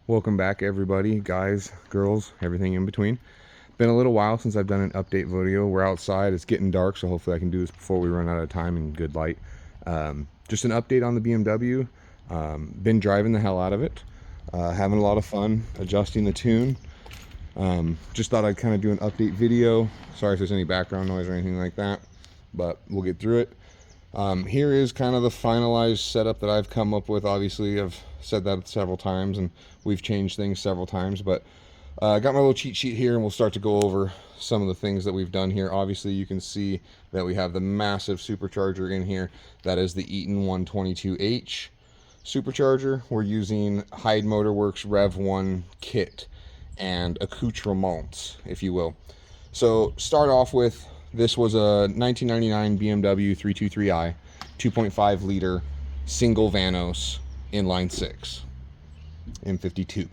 Welcome back, everybody, guys, girls, everything in between. Been a little while since I've done an update video. We're outside, it's getting dark, so hopefully I can do this before we run out of time and good light. Just an update on the BMW. Been driving the hell out of it, having a lot of fun adjusting the tune. Just thought I'd kind of do an update video. Sorry if there's any background noise or anything like that, but we'll get through it. Here is kind of the finalized setup that I've come up with. Obviously, I've said that several times and we've changed things several times, but I got my little cheat sheet here and we'll start to go over some of the things that we've done here. Obviously, you can see that we have the massive supercharger in here. That is the Eaton 122H supercharger. We're using Hyde Motorworks Rev 1 kit and accoutrements, if you will. So start off with, this was a 1999 BMW 323i 2.5 liter single Vanos inline 6 M52.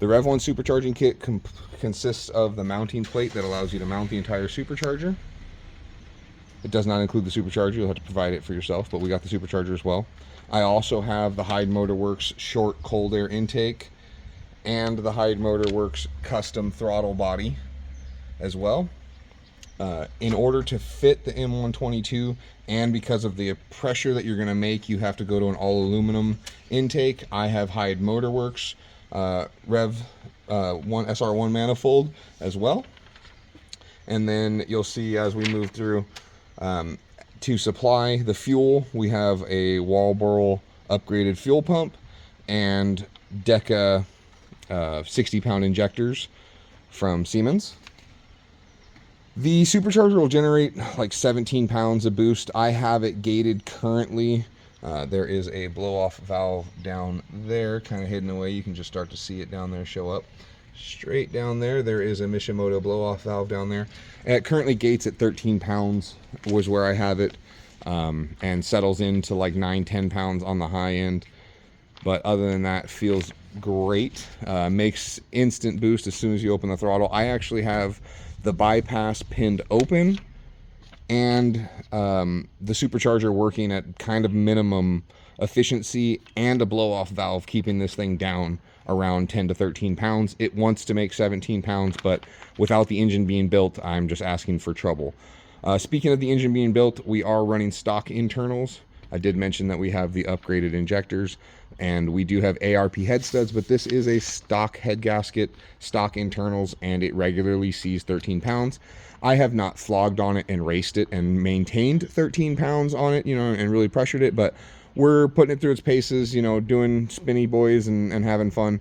The Rev 1 supercharging kit consists of the mounting plate that allows you to mount the entire supercharger. It does not include the supercharger, you'll have to provide it for yourself, but we got the supercharger as well. I also have the Hyde Motorworks short cold air intake and the Hyde Motorworks custom throttle body as well. In order to fit the M122, and because of the pressure that you're going to make, you have to go to an all aluminum intake. I have Hyde Motorworks Rev 1 SR1 manifold as well. And then you'll see as we move through, to supply the fuel, we have a Walboro upgraded fuel pump and Deca 60-pound injectors from Siemens. The supercharger will generate like 17 pounds of boost. I have it gated currently. There is a blow-off valve down there, kind of hidden away. You can just start to see it down there show up. Straight down there, there is a Mishimoto blow-off valve down there. And it currently gates at 13 pounds was where I have it, and settles into like 9-10 pounds on the high end. But other than that, feels great. Makes instant boost as soon as you open the throttle. I actually have the bypass pinned open and the supercharger working at kind of minimum efficiency, and a blow-off valve keeping this thing down around 10 to 13 pounds. It wants to make 17 pounds, but without the engine being built, I'm just asking for trouble. Speaking of the engine being built, we are running stock internals. I did mention that we have the upgraded injectors, and we do have ARP head studs, but this is a stock head gasket, stock internals, and it regularly sees 13 pounds. I have not flogged on it and raced it and maintained 13 pounds on it, and really pressured it, but we're putting it through its paces, doing spinny boys and having fun.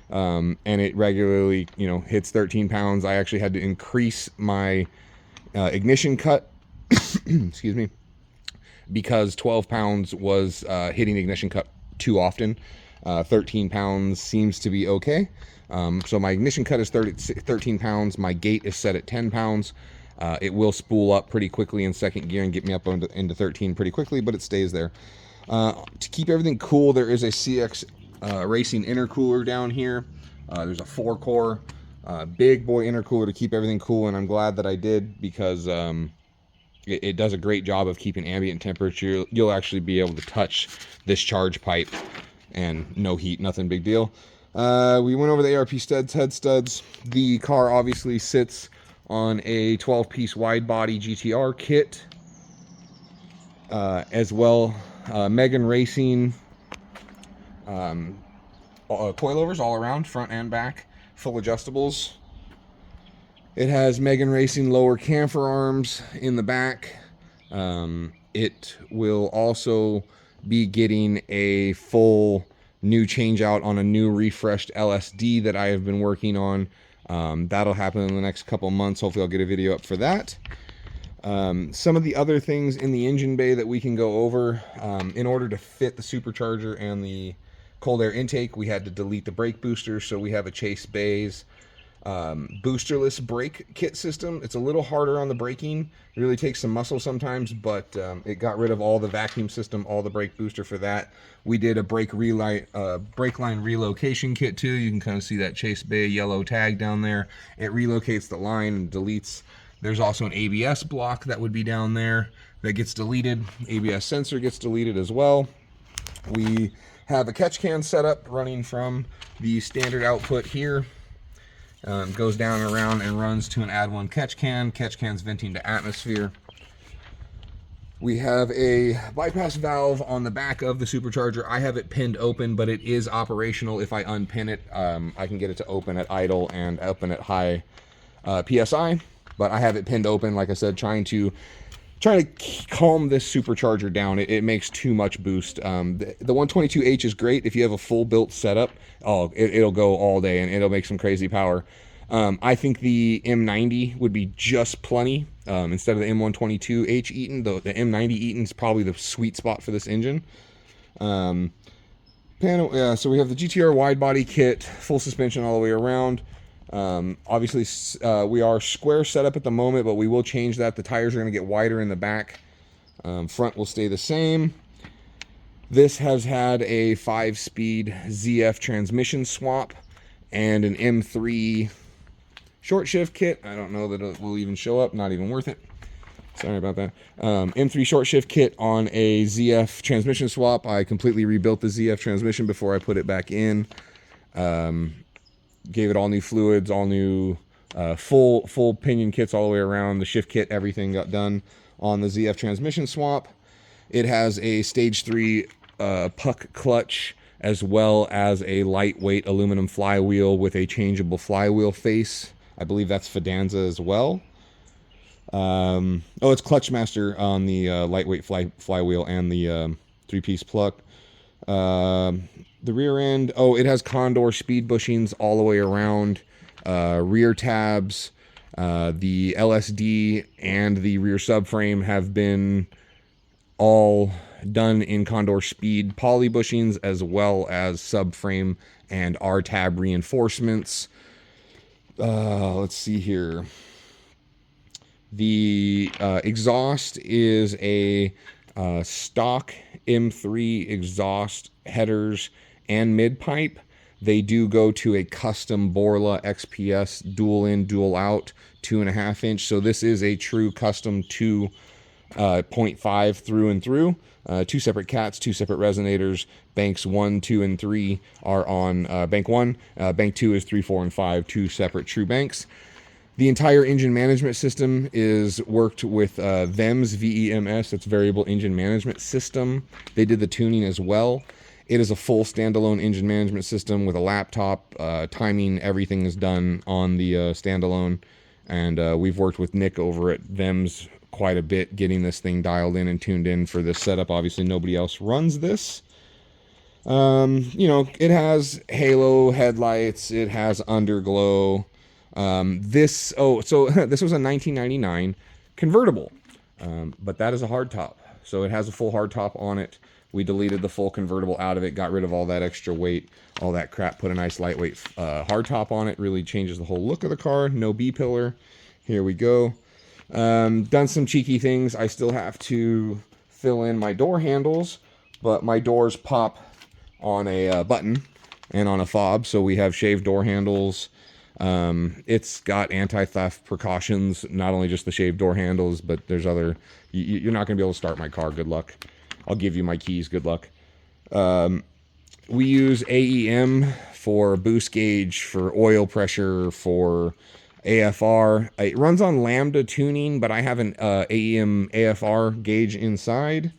And it regularly, hits 13 pounds. I actually had to increase my ignition cut, excuse me, because 12 pounds was hitting ignition cut too often. 13 pounds seems to be okay. So my ignition cut is 13 pounds. My gate is set at 10 pounds. It will spool up pretty quickly in second gear and get me up into 13 pretty quickly, but it stays there. To keep everything cool, there is a CX Racing intercooler down here. There's a 4-core big boy intercooler to keep everything cool, and I'm glad that I did, because it does a great job of keeping ambient temperature. You'll actually be able to touch this charge pipe and no heat, nothing big deal. We went over the ARP studs, head studs. The car obviously sits on a 12-piece wide-body GTR kit, as well. Megan Racing coilovers all around, front and back, full adjustables. It has Megan Racing lower camfer arms in the back. It will also be getting a full new change out on a new refreshed LSD that I have been working on. That'll happen in the next couple months. Hopefully I'll get a video up for that. Some of the other things in the engine bay that we can go over, in order to fit the supercharger and the cold air intake, we had to delete the brake booster, so we have a Chase Bays boosterless brake kit system. It's a little harder on the braking. It really takes some muscle sometimes, but it got rid of all the vacuum system, all the brake booster for that. We did a brake line relocation kit too. You can kind of see that Chase Bay yellow tag down there. It relocates the line and deletes. There's also an ABS block that would be down there that gets deleted. ABS sensor gets deleted as well. We Have a catch can setup running from the standard output here. Goes down and around and runs to an add one catch can. Catch can's venting to atmosphere. We have a bypass valve on the back of the supercharger. I have it pinned open, but it is operational. If I unpin it, I can get it to open at idle and open at high PSI. But I have it pinned open, like I said, trying to calm this supercharger down. It makes too much boost. The 122H is great if you have a full built setup. Oh, it'll go all day and it'll make some crazy power. I think the M90 would be just plenty instead of the M122H Eaton. The M90 Eaton is probably the sweet spot for this engine. So we have the GTR wide body kit, full suspension all the way around. Obviously, we are square setup at the moment, but we will change that. The tires are going to get wider in the back. Front will stay the same. This has had a 5-speed ZF transmission swap and an M3 short shift kit. I don't know that it will even show up. Not even worth it. Sorry about that. M3 short shift kit on a ZF transmission swap. I completely rebuilt the ZF transmission before I put it back in. Gave it all new fluids, all new full pinion kits all the way around. The shift kit, everything got done on the ZF transmission swap. It has a stage 3 puck clutch, as well as a lightweight aluminum flywheel with a changeable flywheel face. I believe that's Fidanza as well. It's Clutchmaster on the lightweight flywheel and the 3-piece pluck. The rear end, it has Condor speed bushings all the way around. Rear tabs, the LSD and the rear subframe have been all done in Condor speed poly bushings, as well as subframe and R-tab reinforcements. Let's see here. The exhaust is a stock M3 exhaust, headers and mid pipe. They do go to a custom Borla XPS dual in, dual out 2.5 inch. So this is a true custom 2.5 through and through. 2 separate cats, 2 separate resonators. Banks 1, 2, and 3 are on bank 1. Bank 2 is 3, 4, and 5, 2 separate true banks. The entire engine management system is worked with VEMS, VEMS, that's Variable Engine Management System. They did the tuning as well. It is a full standalone engine management system with a laptop. Timing, everything is done on the standalone. And we've worked with Nick over at VEMS quite a bit, getting this thing dialed in and tuned in for this setup. Obviously, nobody else runs this. It has halo headlights. It has underglow. This was a 1999 convertible, but that is a hardtop. So it has a full hardtop on it. We deleted the full convertible out of it, got rid of all that extra weight, all that crap, put a nice lightweight hardtop on it. Really changes the whole look of the car. No B-pillar. Here we go. Done some cheeky things. I still have to fill in my door handles, but my doors pop on a button and on a fob, so we have shaved door handles. It's got anti-theft precautions, not only just the shaved door handles, but there's other. You're not going to be able to start my car. Good luck. I'll give you my keys. Good luck. We use AEM for boost gauge, for oil pressure, for AFR. It runs on Lambda tuning, but I have an AEM AFR gauge inside.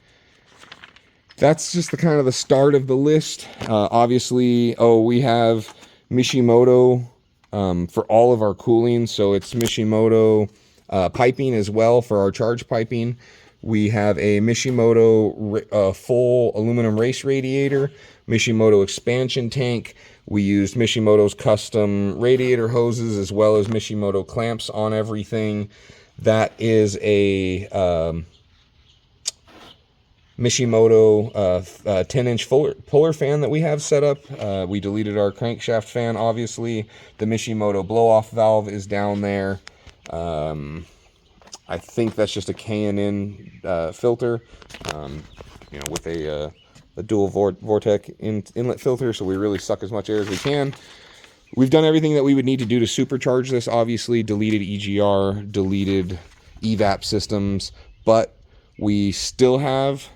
That's just the kind of the start of the list. Obviously, we have Mishimoto for all of our cooling. So it's Mishimoto piping as well for our charge piping. We have a Mishimoto full aluminum race radiator, Mishimoto expansion tank. We used Mishimoto's custom radiator hoses, as well as Mishimoto clamps on everything. That is a Mishimoto 10-inch puller fan that we have set up. We deleted our crankshaft fan, obviously. The Mishimoto blow-off valve is down there. I think that's just a K&N filter, with a dual Vortec inlet filter, so we really suck as much air as we can. We've done everything that we would need to do to supercharge this, obviously. Deleted EGR, deleted evap systems, but we still have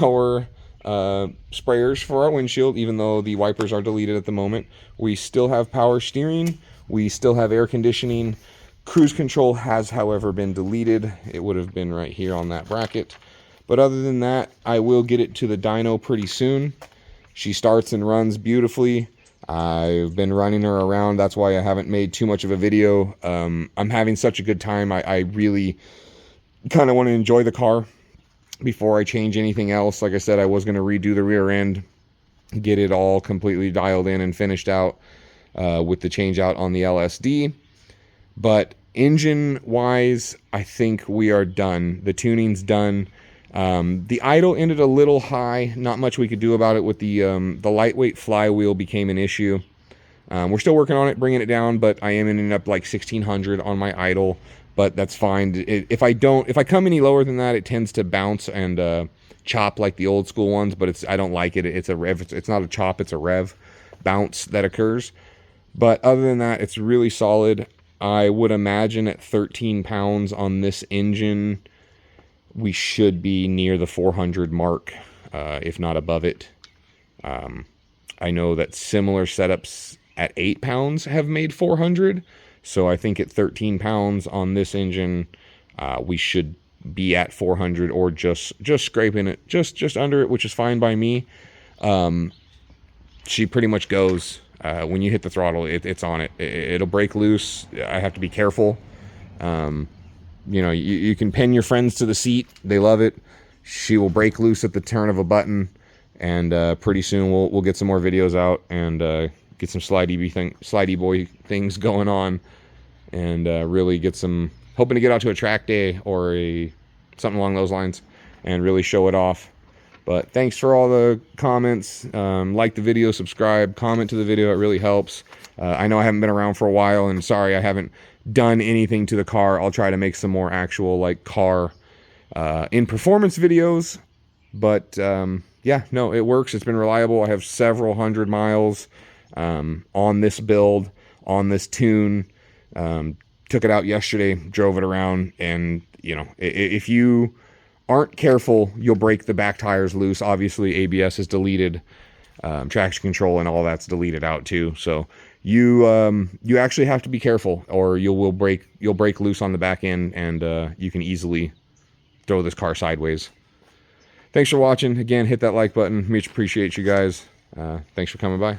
our sprayers for our windshield, even though the wipers are deleted at the moment. We still have power steering. We still have air conditioning. Cruise control has, however, been deleted. It would have been right here on that bracket. But other than that, I will get it to the dyno pretty soon. She starts and runs beautifully. I've been running her around. That's why I haven't made too much of a video. I'm having such a good time. I really kind of want to enjoy the car before I change anything else. Like I said, I was going to redo the rear end, get it all completely dialed in and finished out with the change out on the LSD. But engine wise, I think we are done. The tuning's done. The idle ended a little high. Not much we could do about it with the lightweight flywheel became an issue. We're still working on it, bringing it down, but I am ending up like 1600 on my idle, but that's fine. If I come any lower than that, it tends to bounce and chop like the old school ones, but I don't like it. It's a rev. It's not a chop, it's a rev bounce that occurs. But other than that, it's really solid. I would imagine at 13 pounds on this engine, we should be near the 400 mark, if not above it. I know that similar setups at 8 pounds have made 400. So I think at 13 pounds on this engine, we should be at 400 or just scraping it, just under it, which is fine by me. She pretty much goes. When you hit the throttle, it's on it. It'll break loose. I have to be careful. You know, you can pin your friends to the seat. They love it. She will break loose at the turn of a button. And pretty soon we'll get some more videos out and get some slidey boy things going on. And really get some, hoping to get out to a track day or something along those lines and really show it off. But thanks for all the comments. Like the video, subscribe, comment to the video. It really helps. I know I haven't been around for a while, and sorry I haven't done anything to the car. I'll try to make some more actual like car in performance videos. But yeah, no, it works. It's been reliable. I have several hundred miles on this build, on this tune. Took it out yesterday, drove it around, and you know, if you aren't careful, you'll break the back tires loose. Obviously, ABS is deleted, traction control and all that's deleted out too. So you actually have to be careful, or you'll break loose on the back end, and you can easily throw this car sideways. Thanks for watching. Again, hit that like button. Much appreciate you guys. Thanks for coming by.